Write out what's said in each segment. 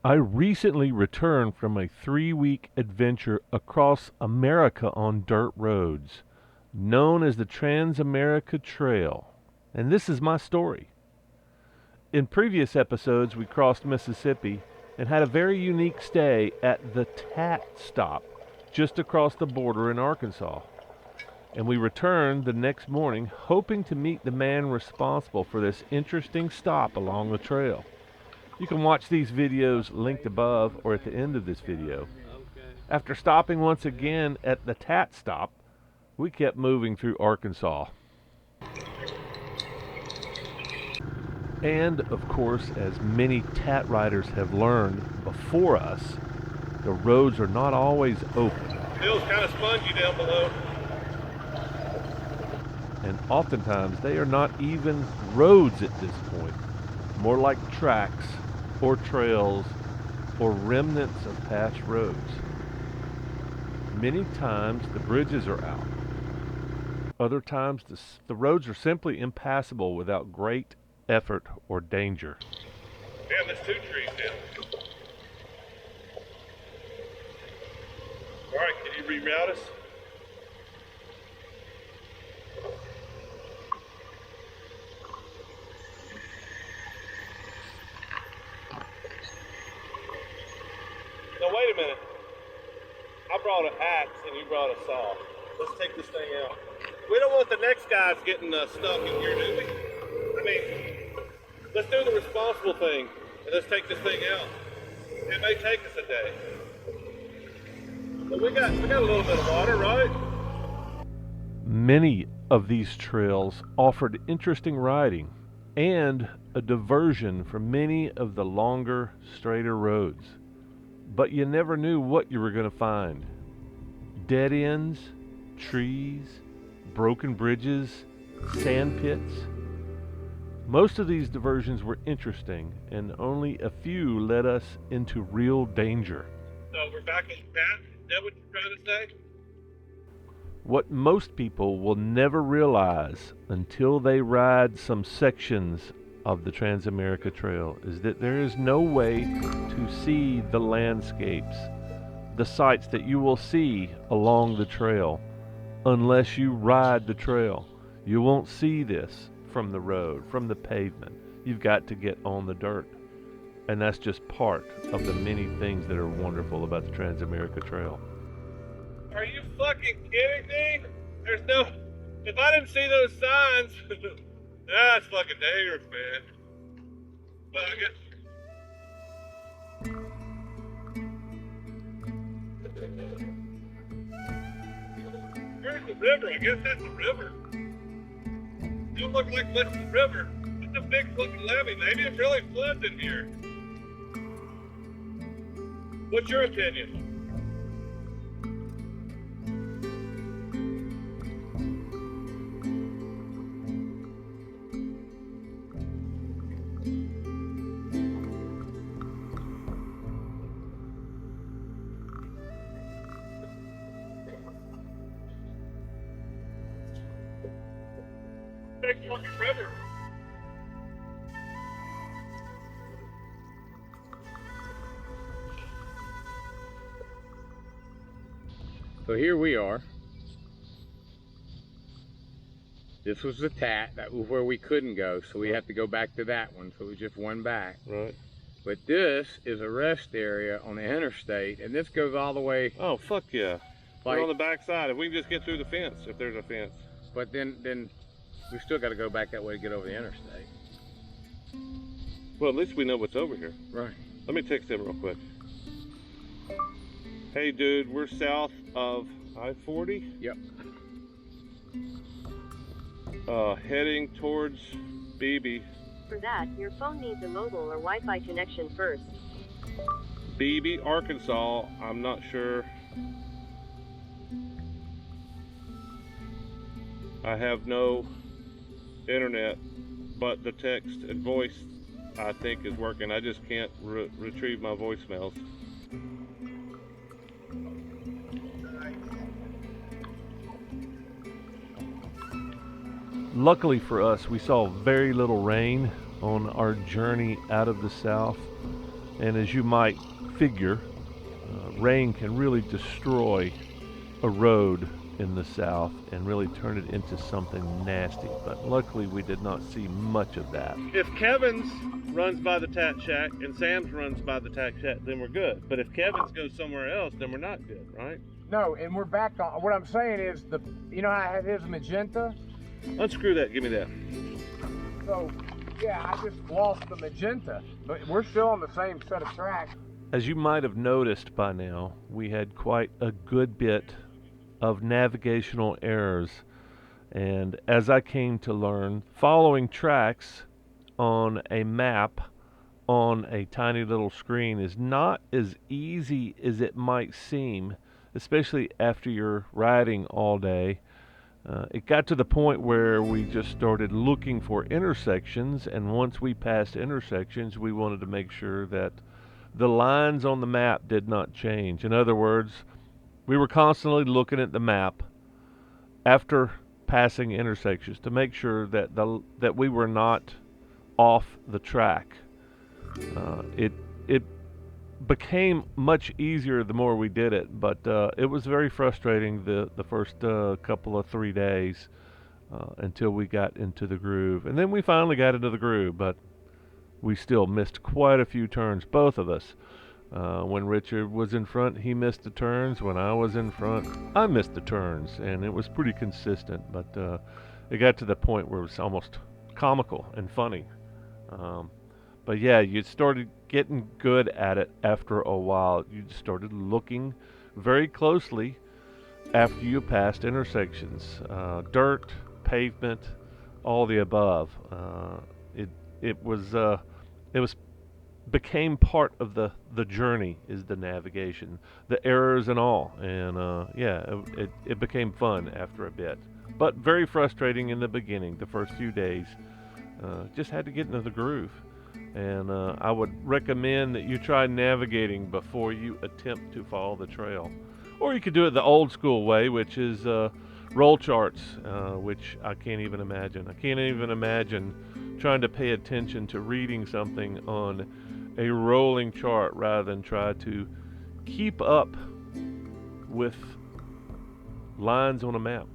I recently returned from a 3-week adventure across America on dirt roads, known as the Trans-America Trail. And this is my story. In previous episodes, we crossed Mississippi and had a very unique stay at the TAT stop just across the border in Arkansas. And we returned the next morning hoping to meet the man responsible for this interesting stop along the trail. You can watch these videos linked above or at the end of this video. After stopping once again at the TAT stop, we kept moving through Arkansas. And of course, as many TAT riders have learned before us, the roads are not always open. Feels kind of spongy down below. And oftentimes they are not even roads at this point, more like tracks or trails or remnants of past roads. Many times the bridges are out. Other times the roads are simply impassable without great effort or danger. Damn, there's 2 trees down. Alright, can you reroute us? Now wait a minute. I brought an axe and you brought a saw. Let's take this thing out. We don't want the next guys getting stuck in here, do we? I mean, let's do the responsible thing and let's take this thing out. It may take us a day. But we got a little bit of water, right? Many of these trails offered interesting riding and a diversion from many of the longer, straighter roads. But you never knew what you were going to find. Dead ends, trees, broken bridges, sand pits. Most of these diversions were interesting, and only a few led us into real danger. So we're back on the path? Is that what you're trying to say? What most people will never realize until they ride some sections of the Trans-America Trail is that there is no way to see the landscapes, the sights that you will see along the trail, unless you ride the trail. You won't see this from the road, from the pavement. You've got to get on the dirt. And that's just part of the many things that are wonderful about the Trans-America Trail. Are you fucking kidding me? There's no... If I didn't see those signs... That's fucking dangerous, man. But I guess... Where's the river? I guess that's the river. Don't look like much of the river. It's a big fucking levee. Maybe it really floods in here. What's your opinion? Big fucking river. So here we are. This was the TAT. That was where we couldn't go, so we had to go back to that one. So it was just one back. Right. But this is a rest area on the interstate, and this goes all the way. Oh, fuck yeah. Like, We're on the back side. If we can just get through the fence, if there's a fence. but then we still got to go back that way to get over the interstate. Well, at least we know what's over here. Right. Let me text him real quick. Hey, dude, we're south of I-40. Yep. Heading towards Beebe. For that, your phone needs a mobile or Wi-Fi connection first. Beebe, Arkansas. I'm not sure. I have no internet, but the text and voice I think is working. I just can't retrieve my voicemails. Luckily for us, we saw very little rain on our journey out of the south. And as you might figure, rain can really destroy a road in the south and really turn it into something nasty. But luckily, we did not see much of that. If Kevin's runs by the TAT Shack and Sam's runs by the TAT Shack, then we're good. But if Kevin's goes somewhere else, then we're not good, right? No, and we're back on. What I'm saying is, you know how I have his magenta? Unscrew that. Give me that. So, yeah, I just lost the magenta, but we're still on the same set of tracks. As you might have noticed by now, we had quite a good bit of navigational errors. And as I came to learn, following tracks on a map on a tiny little screen is not as easy as it might seem, especially after you're riding all day. It got to the point where we just started looking for intersections, and once we passed intersections, we wanted to make sure that the lines on the map did not change. In other words, we were constantly looking at the map after passing intersections to make sure that that we were not off the track. It became much easier the more we did it, but it was very frustrating the first couple of 3 days until we got into the groove. And then we finally got into the groove, but we still missed quite a few turns, both of us. When Richard was in front, he missed the turns. When I was in front, I missed the turns, and it was pretty consistent, but it got to the point where it was almost comical and funny. But yeah, you started getting good at it after a while. You started looking very closely after you passed intersections, dirt, pavement, all the above. It was became part of the journey, is the navigation, the errors and all. And yeah, it became fun after a bit, but very frustrating in the beginning. The first few days, just had to get into the groove. And I would recommend that you try navigating before you attempt to follow the trail. Or you could do it the old school way, which is roll charts, which I can't even imagine. I can't even imagine trying to pay attention to reading something on a rolling chart rather than try to keep up with lines on a map.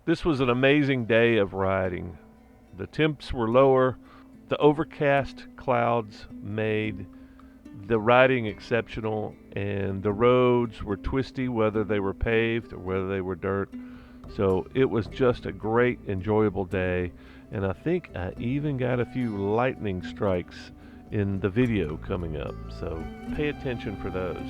This was an amazing day of riding. The temps were lower. The overcast clouds made the riding exceptional, and the roads were twisty, whether they were paved or whether they were dirt. So it was just a great, enjoyable day. And I think I even got a few lightning strikes in the video coming up. So pay attention for those.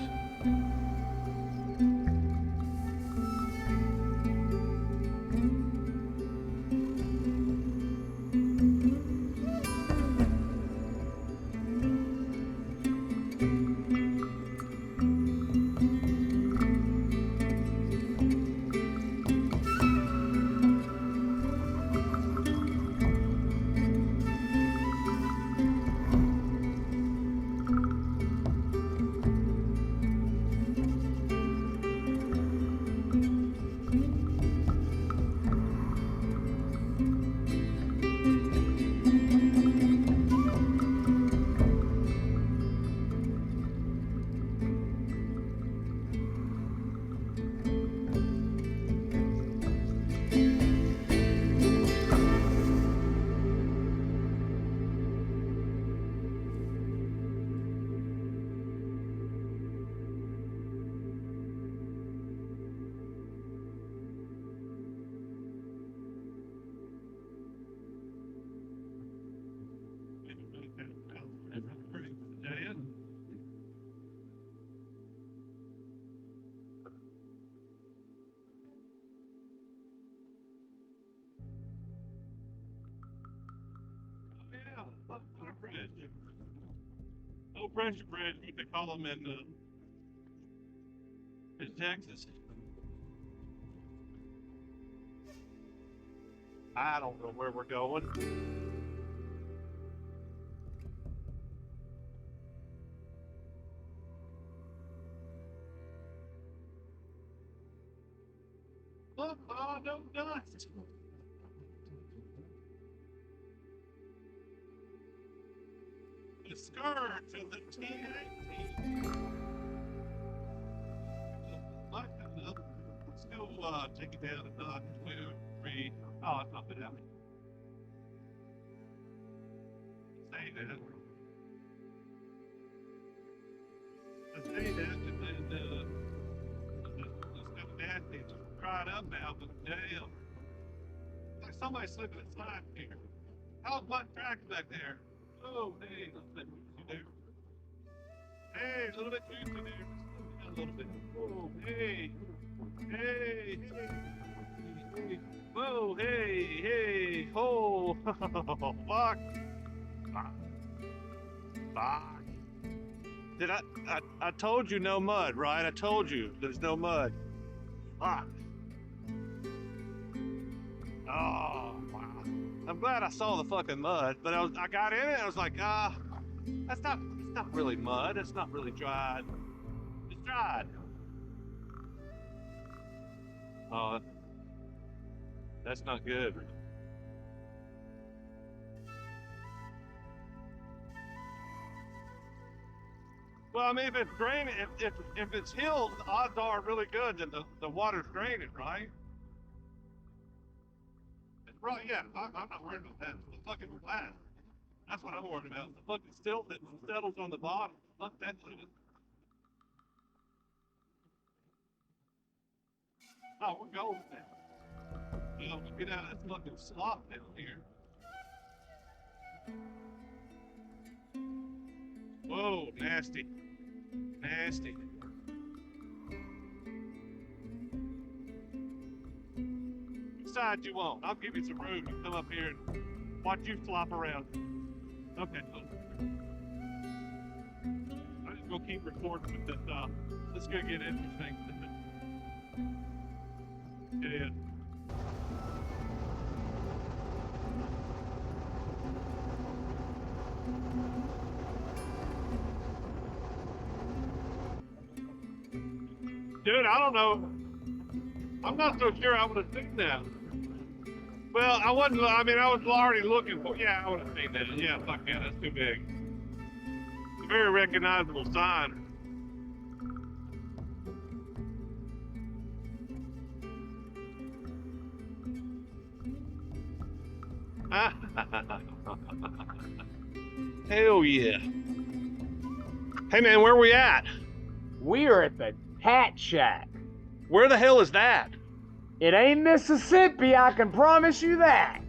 bridge. Low pressure bridge, what they call them in Texas. I don't know where we're going. Look, oh, no dust. The skirts of the TAT. Let's go take it down a notch. 2, 3. Oh, it's not bad. Say that. Let's say that, and then it's got nasty. It's dried up now, but damn. Like somebody slipping a slide here. How's my track back there? Oh, hey, a little bit juicy there. Hey, a little bit juicy there. A little bit. Oh, hey. Hey, hey. Hey. Whoa, hey, hey. Oh, fuck. Fuck. Did I told you no mud, right? I told you there's no mud. Fuck. Oh, wow. I'm glad I saw the fucking mud, but I got in it and I was like, it's not really mud. It's not really dried. It's dried. Oh, that's not good. Well, I mean, if it's draining, if it's hills, the odds are really good that the water's draining, right? Right, yeah, I'm not worried about that. It's the fucking glass. That's what I'm worried about. The fucking silt that settles on the bottom. Fuck that shit. Oh, we're golden now. You know, get out of this fucking slop down here. Whoa, nasty. Nasty. Which side you want? I'll give you some room. You come up here and watch you flop around. Okay, cool. I'm just gonna keep recording with this. Let's go get interesting. Yeah. Dude, I don't know. I'm not so sure I would have seen that. Well, I wasn't. I mean, I was already looking for. Yeah, I would have seen that. Yeah, fuck yeah, that's too big. It's a very recognizable sign. Hell yeah. Hey man, where are we at? We are at the TAT Shack. Where the hell is that? It ain't Mississippi, I can promise you that.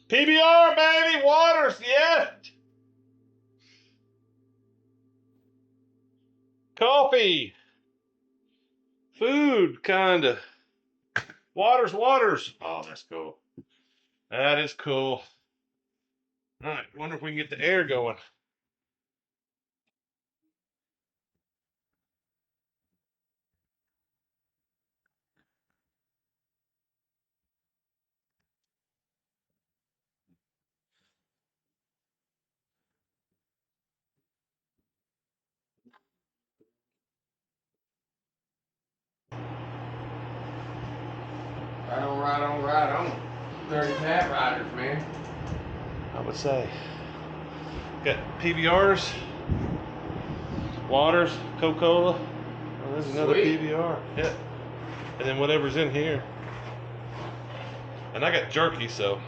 PBR, baby, waters, yeah. Coffee, food, kinda. Waters. Oh, that's cool. That is cool. All right, wonder if we can get the air going. Right on. Dirty TAT riders, man. I would say. Got PBRs, waters, Coca-Cola. Oh, there's another Sweet. PBR. Yeah. And then whatever's in here. And I got jerky, so.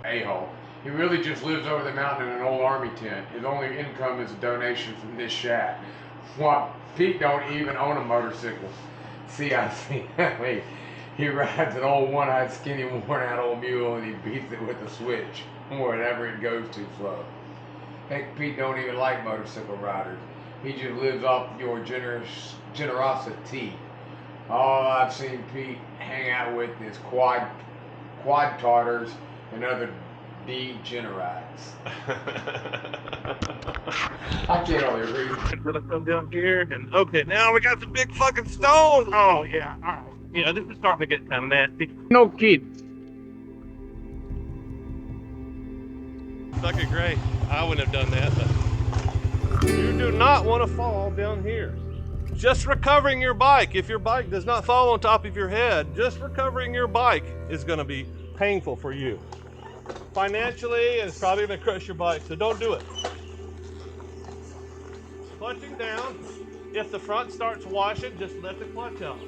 A-hole. He really just lives over the mountain in an old army tent. His only income is a donation from this shack. What? Pete don't even own a motorcycle. See, I see. Wait, he rides an old one-eyed, skinny, worn-out old mule, and he beats it with a switch whenever it goes too slow. Heck, Pete don't even like motorcycle riders. He just lives off your generosity. All I've seen Pete hang out with is quad tartars and other degenerates. I can't only read. I'm gonna come down here and okay, now we got the big fucking stone. Oh yeah, all right. Yeah, this is starting to get kind of nasty. No kidding. Fucking great. I wouldn't have done that, but you do not want to fall down here. Just recovering your bike, if your bike does not fall on top of your head, just recovering your bike is going to be painful for you. Financially, it's probably going to crush your bike, so don't do it. Clutching down. If the front starts washing, just let the clutch out.